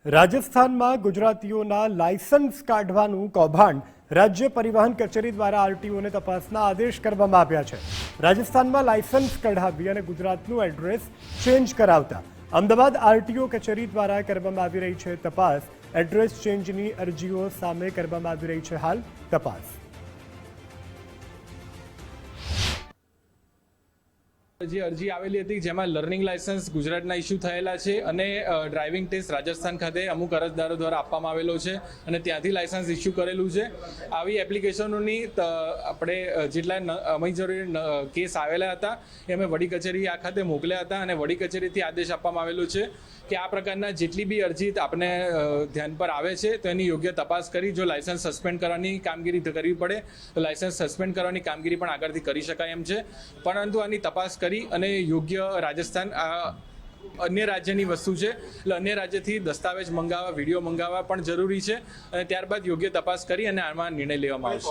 રાજસ્થાનમાં ગુજરાતીઓના લાયસન્સ કાઢવાનું કૌભાંડ રાજ્ય પરિવહન કચેરી દ્વારા આરટીઓને તપાસના આદેશ કરવામાં આવ્યા છે। રાજસ્થાનમાં લાયસન્સ કઢાવી અને ગુજરાતનું એડ્રેસ ચેન્જ કરાવતા અમદાવાદ આરટીઓ કચેરી દ્વારા કરવામાં આવી રહી છે તપાસ। એડ્રેસ ચેન્જની અરજીઓ સામે કરવામાં આવી રહી છે હાલ તપાસ। જે અરજી આવેલી હતી જેમાં લર્નિંગ લાયસન્સ ગુજરાતના ઇસ્યુ થયેલા છે અને ડ્રાઇવિંગ ટેસ્ટ રાજસ્થાન ખાતે અમુક અરજદારો દ્વારા આપવામાં આવેલો છે અને ત્યાંથી લાયસન્સ ઇસ્યુ કરેલું છે। આવી એપ્લિકેશનોની આપણે જેટલા અમંજૂરી કેસ આવેલા હતા એ અમે વડી કચેરી આ ખાતે મોકલ્યા હતા અને વડી કચેરીથી આદેશ આપવામાં આવેલો છે કે આ પ્રકારના જેટલી બી અરજી આપણે ધ્યાન પર આવે છે તો એની યોગ્ય તપાસ કરી જો લાયસન્સ સસ્પેન્ડ કરવાની કામગીરી કરવી પડે તો લાયસન્સ સસ્પેન્ડ કરવાની કામગીરી પણ આગળથી કરી શકાય એમ છે, પરંતુ આની તપાસ કરી અને યોગ્ય રાજસ્થાન અન્ય રાજ્યની વસ્તુ છે એટલે અન્ય રાજ્યથી દસ્તાવેજ મંગાવવા, વિડીયો મંગાવવા પણ જરૂરી છે અને ત્યારબાદ યોગ્ય તપાસ કરી અને આમાં નિર્ણય લેવામાં આવશે।